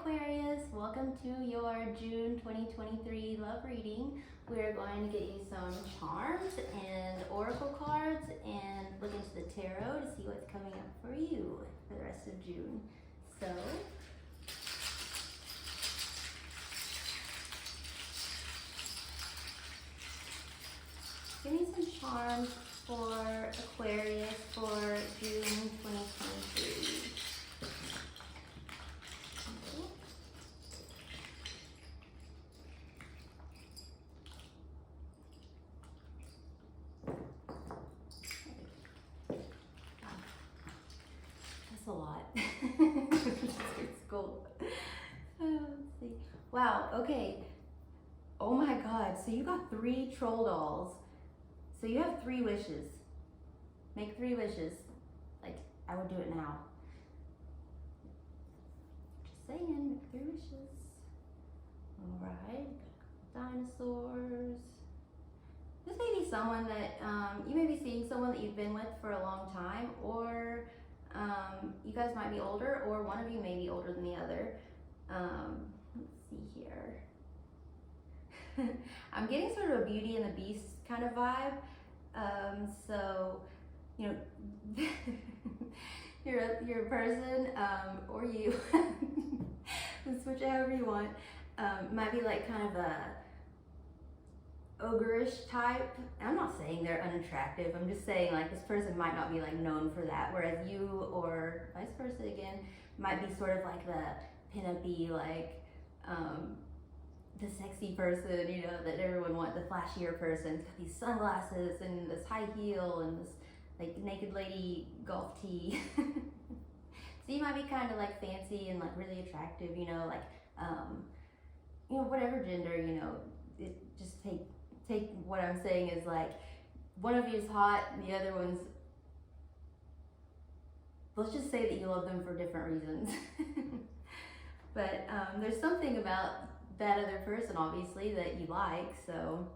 Aquarius, welcome to your June 2023 love reading. We're going to get you some charms and oracle cards and look into the tarot to see what's coming up for you for the rest of June. So, give me some charms for Aquarius for June 2023. A lot. It's cool. Let's see. Wow, okay. Oh my god, so you got 3 troll dolls. So you have 3 wishes. Make 3 wishes. Like, I would do it now. Just saying, make 3 wishes. Alright, dinosaurs. This may be someone that, you may be seeing someone that you've been with for a long time, or you guys might be older, or one of you may be older than the other. Let's see here. I'm getting sort of a Beauty and the Beast kind of vibe. So, you know, your person, or you, switch it however you want, might be like kind of a ogre-ish type. I'm not saying they're unattractive, I'm just saying like this person might not be like known for that, whereas you, or vice versa again, might be sort of like the pin-up-y, like the sexy person, you know, that everyone wants, the flashier person. It's got these sunglasses and this high heel and this like naked lady golf tee. So you might be kind of like fancy and like really attractive, you know, like you know, whatever gender, you know, it just take what I'm saying is like one of you is hot and the other one's, let's just say that you love them for different reasons. But there's something about that other person obviously that you like. So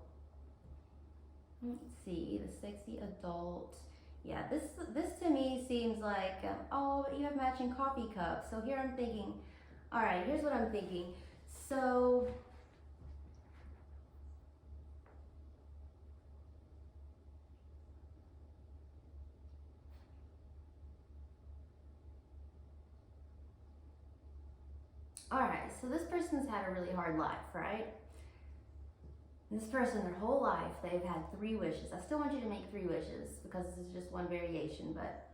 let's see, the sexy adult. Yeah, this to me seems like oh, you have matching coffee cups. So here I'm thinking, all right, here's what I'm thinking. So all right, so this person's had a really hard life, right? This person, their whole life, they've had 3 wishes. I still want you to make 3 wishes because this is just one variation, but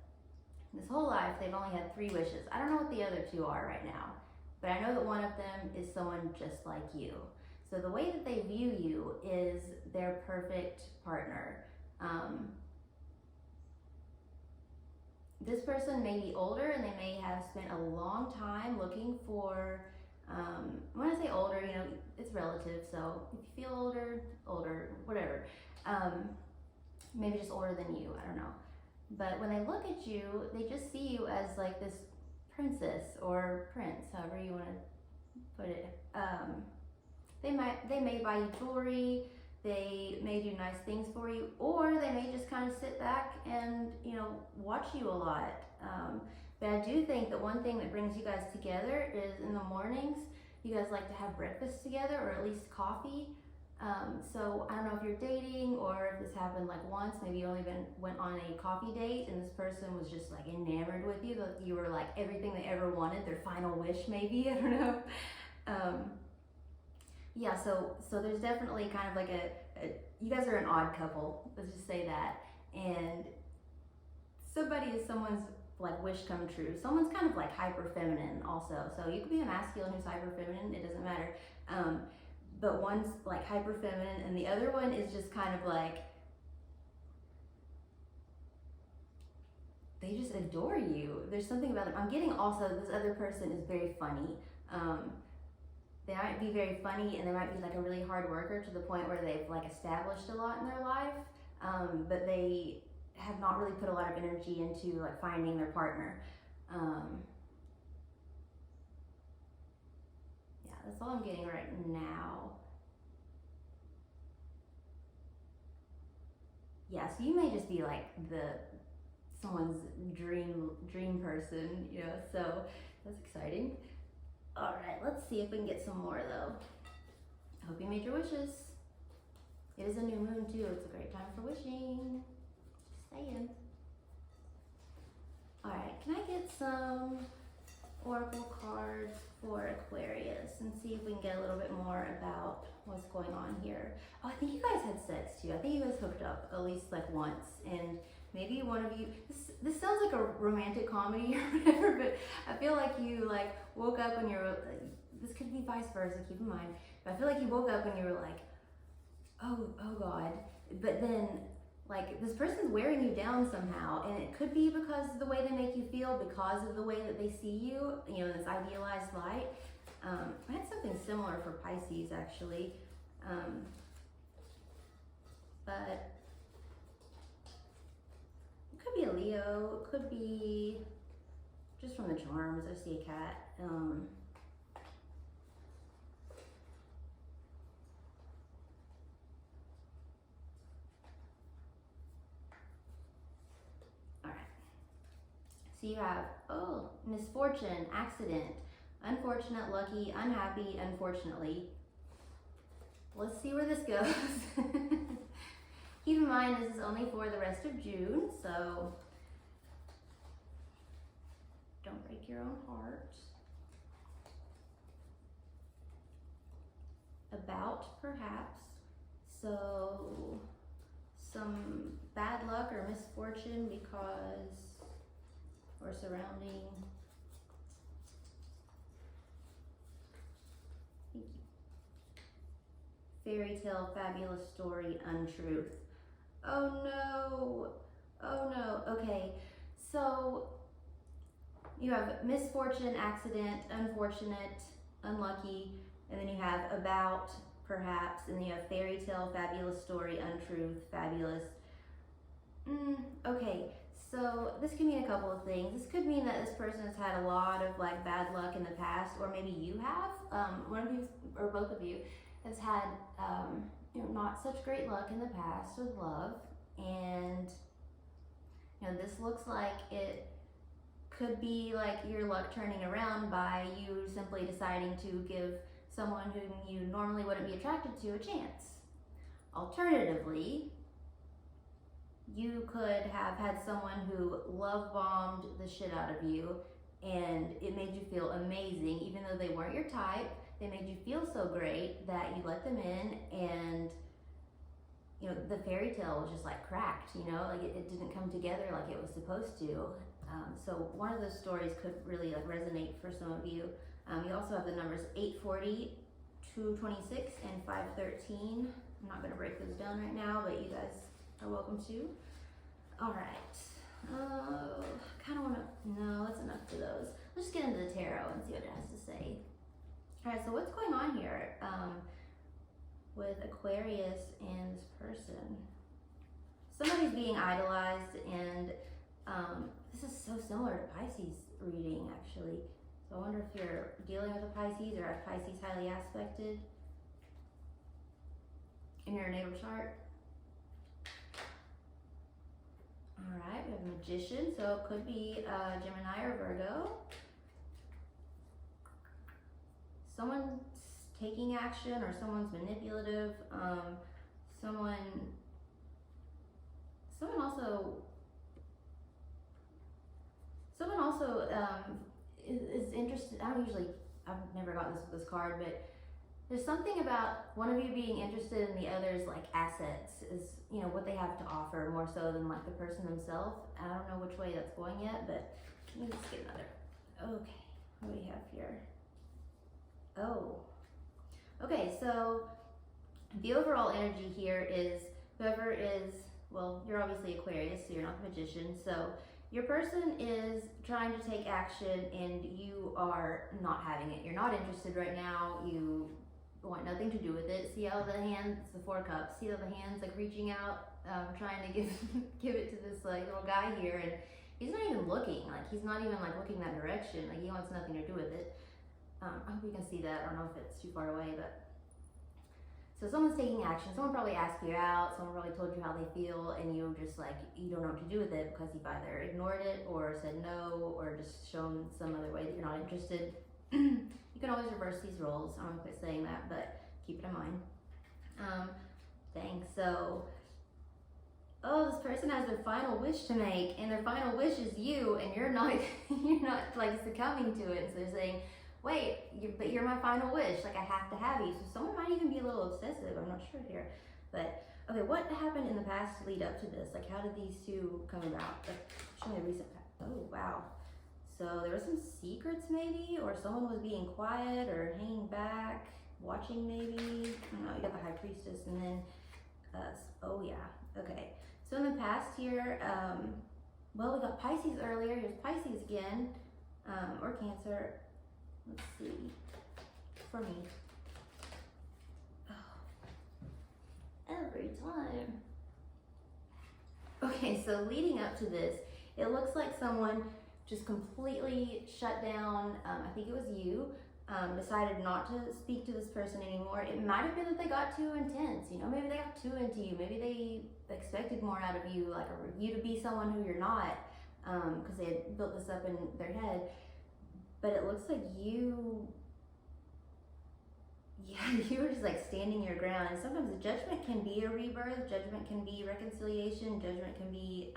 this whole life, they've only had 3 wishes. I don't know what the other 2 are right now, but I know that one of them is someone just like you. So the way that they view you is their perfect partner. This person may be older and they may have spent a long time looking for, when I say older, you know, it's relative, so if you feel older, whatever. Maybe just older than you, I don't know. But when they look at you, they just see you as like this princess or prince, however you want to put it. They may buy you jewelry, they may do nice things for you, or they may just kind of sit back and, you know, watch you a lot. But I do think that one thing that brings you guys together is in the mornings, you guys like to have breakfast together, or at least coffee. So I don't know if you're dating or if this happened like once, maybe you only went on a coffee date and this person was just like enamored with you, that you were like everything they ever wanted, their final wish maybe, I don't know. Yeah, so there's definitely kind of like you guys are an odd couple, let's just say that. And somebody is someone's like wish come true. Someone's kind of like hyper feminine also. So you could be a masculine who's hyper feminine, it doesn't matter. But one's like hyper feminine and the other one is just kind of like, they just adore you. There's something about them. I'm getting also this other person is very funny. They might be very funny and they might be like a really hard worker to the point where they've like established a lot in their life, but they have not really put a lot of energy into like finding their partner. Yeah, that's all I'm getting right now. Yeah, so you may just be like someone's dream person, you know, so that's exciting. All right, let's see if we can get some more though. I hope you made your wishes. It is a new moon too. It's a great time for wishing. Just saying. All right, can I get some oracle cards for Aquarius and see if we can get a little bit more about what's going on here? Oh, I think you guys had sex too. I think you guys hooked up at least like once, and maybe one of you. This sounds like a romantic comedy or whatever, but I feel like you like woke up when you're. This could be vice versa. Keep in mind, but I feel like you woke up and you were like, oh God, but then. Like, this person's wearing you down somehow, and it could be because of the way they make you feel, because of the way that they see you, you know, in this idealized light. I had something similar for Pisces, actually. But it could be a Leo, it could be just from the charms. I see a cat. So you have, oh, misfortune, accident, unfortunate, lucky, unhappy, unfortunately. Let's see where this goes. Keep in mind, this is only for the rest of June, so don't break your own heart. About, perhaps. So, some bad luck or misfortune because or surrounding. Thank you. Fairy tale, fabulous story, untruth. Oh no, oh no. Okay, so you have misfortune, accident, unfortunate, unlucky, and then you have about, perhaps, and then you have fairy tale, fabulous story, untruth, fabulous. Okay. So this could mean a couple of things. This could mean that this person has had a lot of like bad luck in the past, or maybe you have. One of you or both of you has had you know, not such great luck in the past with love, and you know, this looks like it could be like your luck turning around by you simply deciding to give someone whom you normally wouldn't be attracted to a chance. Alternatively, you could have had someone who love bombed the shit out of you, and it made you feel amazing. Even though they weren't your type, they made you feel so great that you let them in, and you know, the fairy tale was just like cracked, you know, like it didn't come together like it was supposed to. So one of those stories could really like resonate for some of you. You also have the numbers 840, 226, and 513. I'm not gonna break those down right now, but you guys are welcome to. All right. Kind of want to. No, that's enough for those. Let's just get into the tarot and see what it has to say. All right. So what's going on here with Aquarius and this person? Somebody's being idolized, and this is so similar to Pisces reading, actually. So I wonder if you're dealing with a Pisces or have Pisces highly aspected in your natal chart. All right, we have a Magician, so it could be Gemini or Virgo. Someone's taking action, or someone's manipulative. Someone also is interested. I've never got this with this card, but there's something about one of you being interested in the other's like assets, is, you know, what they have to offer more so than like the person themselves. I don't know which way that's going yet, but let me just get another. Okay, what do we have here? Oh, okay, so the overall energy here is whoever is, well, you're obviously Aquarius, so you're not the Magician. So your person is trying to take action and you are not having it. You're not interested right now. You want nothing to do with it. See how the hands, it's the 4 cups. See how the hands like reaching out, trying to give it to this like little guy here, and he's not even looking. Like he's not even like looking that direction. Like he wants nothing to do with it. I hope you can see that. I don't know if it's too far away, but so someone's taking action. Someone probably asked you out. Someone probably told you how they feel, and you just like, you don't know what to do with it because you've either ignored it or said no or just shown some other way that you're not interested. You can always reverse these roles. I'm gonna quit saying that, but keep it in mind. Dang, so, oh, this person has their final wish to make, and their final wish is you, and you're not, you're not like succumbing to it. So they're saying, wait, but you're my final wish. Like, I have to have you. So someone might even be a little obsessive. I'm not sure here, but okay, what happened in the past to lead up to this? Like, how did these two come about? Like, show me a recent past. Oh, wow. So there were some secrets maybe, or someone was being quiet or hanging back, watching maybe. I don't know, you got the High Priestess, and then, oh yeah, okay. So in the past here, well, we got Pisces earlier. Here's Pisces again, or Cancer. Let's see, for me. Oh, every time. Okay, so leading up to this, it looks like someone just completely shut down. I think it was you. Decided not to speak to this person anymore. It might have been that they got too intense. You know, maybe they got too into you. Maybe they expected more out of you, like you to be someone who you're not, because they had built this up in their head. But it looks like you were just like standing your ground. And sometimes the judgment can be a rebirth. Judgment can be reconciliation. Judgment can be,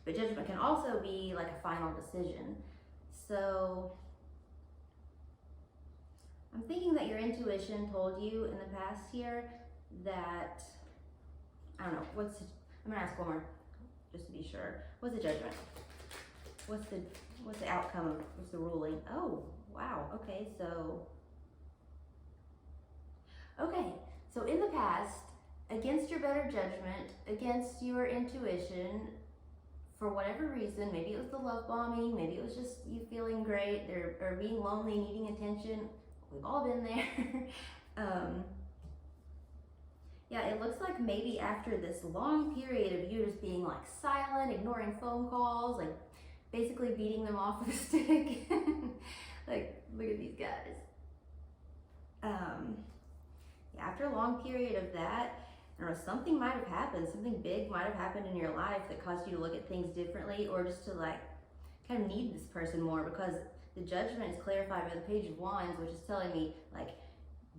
but judgment can also be like a final decision. So I'm thinking that your intuition told you in the past here that, I don't know, I'm gonna ask one more just to be sure. What's the judgment? What's the outcome of, what's the ruling? Oh, wow, okay, so in the past, against your better judgment, against your intuition, for whatever reason, maybe it was the love bombing, maybe it was just you feeling great, or being lonely, needing attention. We've all been there. Yeah, it looks like maybe after this long period of you just being like silent, ignoring phone calls, like basically beating them off with a stick. Like, look at these guys. Yeah, after a long period of that, I don't know, something might have happened, something big might have happened in your life that caused you to look at things differently, or just to like kind of need this person more, because the judgment is clarified by the Page of Wands, which is telling me like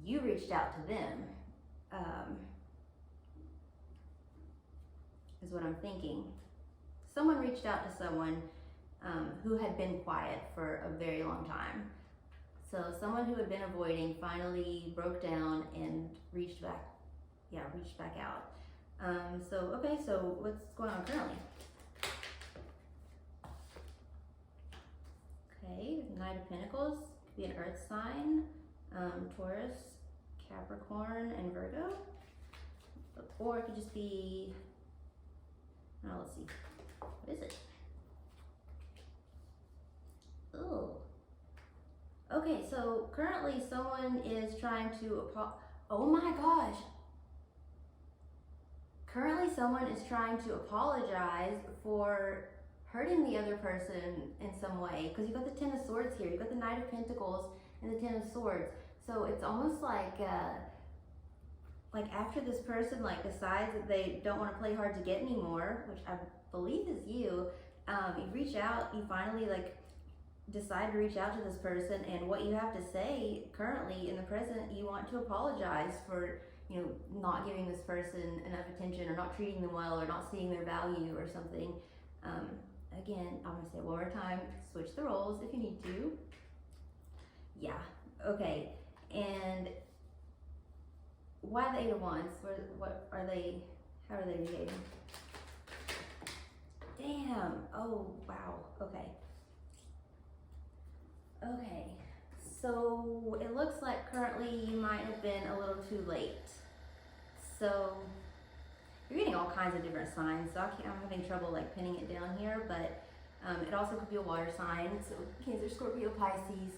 you reached out to them, is what I'm thinking. Someone reached out to someone who had been quiet for a very long time. So someone who had been avoiding finally broke down and reached back out. Okay, so what's going on currently? Okay, Knight of Pentacles, could be an earth sign, Taurus, Capricorn, and Virgo. Or it could just be, let's see, what is it? Oh. Okay, so currently someone is trying to, oh my gosh. Currently someone is trying to apologize for hurting the other person in some way, because you've got the Ten of Swords here, you've got the Knight of Pentacles and the Ten of Swords. So it's almost like after this person like decides that they don't want to play hard to get anymore, which I believe is you, you reach out, you finally like decide to reach out to this person, and what you have to say currently in the present, you want to apologize for, you know, not giving this person enough attention, or not treating them well, or not seeing their value or something. Again, I'm gonna say it one more time, switch the roles if you need to. Yeah, okay, and why the Eight of Wands? What are they, how are they behaving? Damn, oh, wow, okay. Okay, so it looks like currently you might have been a little too late. So you're getting all kinds of different signs, so I'm having trouble like pinning it down here, but it also could be a water sign, so Cancer, Scorpio, Pisces.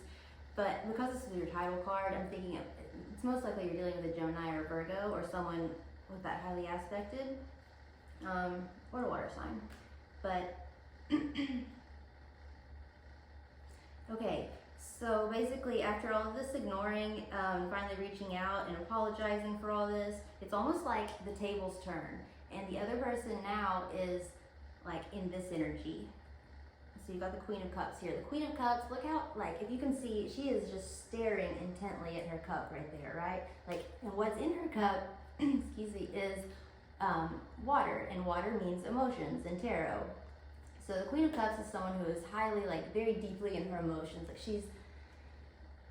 But because this is your title card, I'm thinking it's most likely you're dealing with a Gemini or Virgo, or someone with that highly aspected, or a water sign. But okay, so basically after all of this ignoring, finally reaching out and apologizing for all this, it's almost like the tables turn, and the other person now is like in this energy. So you got the Queen of Cups here. The Queen of Cups, look how, like, if you can see, she is just staring intently at her cup right there, right? Like, and what's in her cup, excuse me, is water, and water means emotions in tarot. So the Queen of Cups is someone who is highly, like, very deeply in her emotions. Like, she's,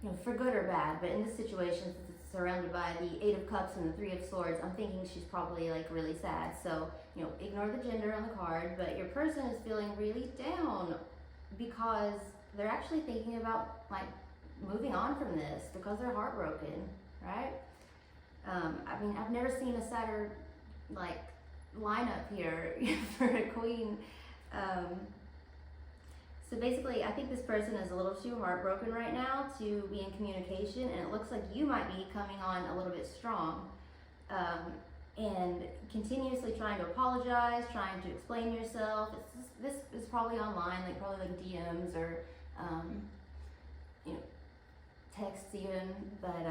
you know, for good or bad, but in this situation, since it's surrounded by the Eight of Cups and the Three of Swords, I'm thinking she's probably, like, really sad. So, you know, ignore the gender on the card, but your person is feeling really down because they're actually thinking about, like, moving on from this because they're heartbroken, right? I mean, I've never seen a sadder, like, lineup here for a queen. So basically, I think this person is a little too heartbroken right now to be in communication, and it looks like you might be coming on a little bit strong, and continuously trying to apologize, trying to explain yourself. This is probably online, like probably like DMs or you know, texts even, but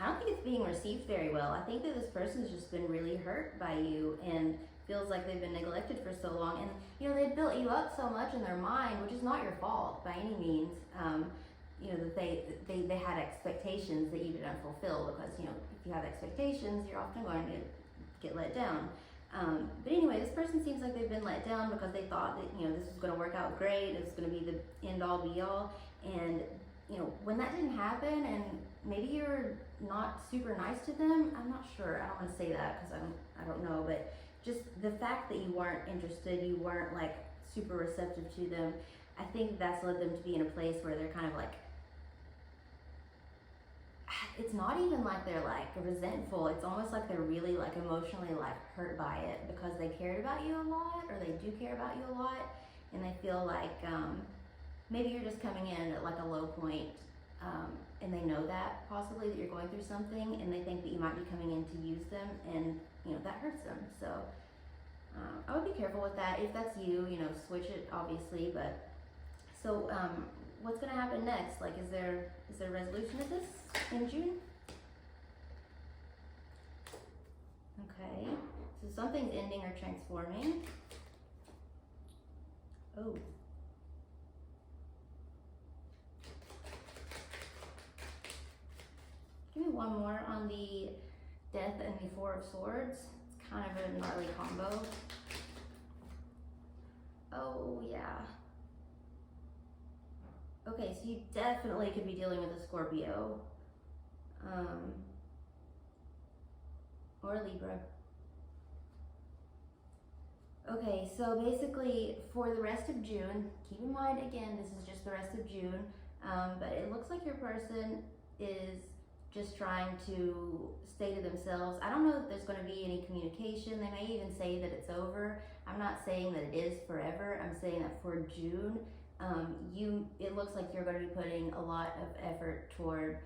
I don't think it's being received very well. I think that this person's just been really hurt by you and feels like they've been neglected for so long, and you know, they built you up so much in their mind, which is not your fault by any means. You know, that they had expectations that you didn't fulfill, because you know, if you have expectations, you're often going to get let down. But anyway, this person seems like they've been let down because they thought that, you know, this was going to work out great, it was going to be the end all be all, and you know, when that didn't happen, and maybe you're not super nice to them, I'm not sure, I don't want to say that because I don't know, but just the fact that you weren't interested, you weren't like super receptive to them, I think that's led them to be in a place where they're kind of like, it's not even like they're like resentful, it's almost like they're really like emotionally like hurt by it because they cared about you a lot, or they do care about you a lot, and they feel like maybe you're just coming in at like a low point, and they know that possibly that you're going through something, and they think that you might be coming in to use them, and you know, that hurts them. So I would be careful with that. If that's you, you know, switch it obviously, but so what's going to happen next? Like, is there a resolution of this in June? Okay, so something's ending or transforming. Oh. Give me one more on the Death and the Four of Swords. It's kind of a gnarly combo. Oh, yeah. Okay, so you definitely could be dealing with a Scorpio. Or Libra. Okay, so basically for the rest of June, keep in mind again, this is just the rest of June, but it looks like your person is just trying to stay to themselves. I don't know if there's going to be any communication. They may even say that it's over. I'm not saying that it is forever. I'm saying that for June, it looks like you're going to be putting a lot of effort toward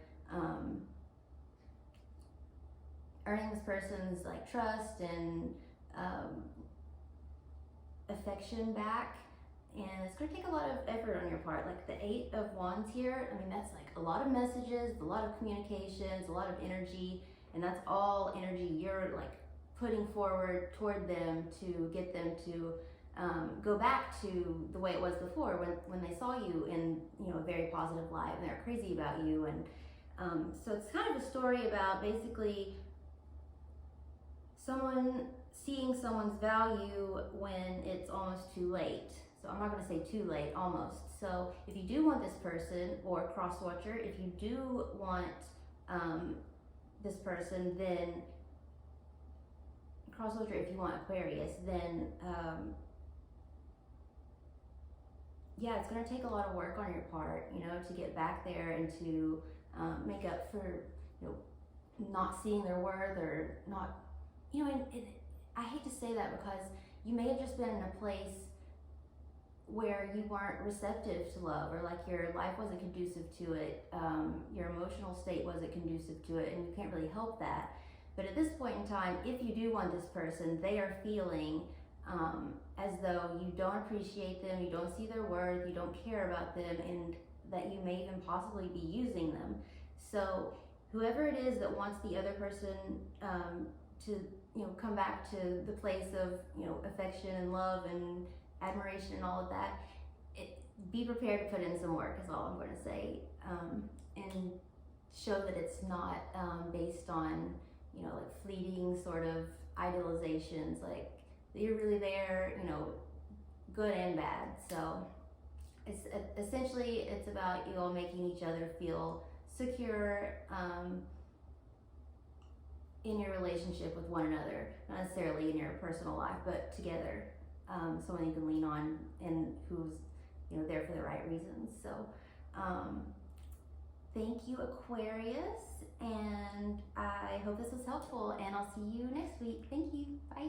earning this person's like trust and affection back, and it's going to take a lot of effort on your part. Like the Eight of Wands here, I mean, that's like a lot of messages, a lot of communications, a lot of energy, and that's all energy you're like putting forward toward them to get them to go back to the way it was before, when they saw you in, you know, a very positive light, and they're crazy about you. And so it's kind of a story about basically someone seeing someone's value when it's almost too late. So I'm not going to say too late, almost. So if you do want this person, or cross watcher, if you do want this person, then cross watcher, if you want Aquarius, then yeah, it's going to take a lot of work on your part, you know, to get back there and to make up for, you know, not seeing their worth, or not, you know, I hate to say that because you may have just been in a place where you weren't receptive to love, or like your life wasn't conducive to it, your emotional state wasn't conducive to it, and you can't really help that. But at this point in time, if you do want this person, they are feeling as though you don't appreciate them, you don't see their worth, you don't care about them, and that you may even possibly be using them. So whoever it is that wants the other person to, you know, come back to the place of, you know, affection and love and admiration and all of that, be prepared to put in some work is all I'm going to say, and show that it's not based on, you know, like fleeting sort of idealizations, like you're really there, you know, good and bad. So it's essentially it's about you all making each other feel secure in your relationship with one another, not necessarily in your personal life, but together, someone you can lean on and who's, you know, there for the right reasons. So thank you, Aquarius, and I hope this was helpful, and I'll see you next week. Thank you. Bye.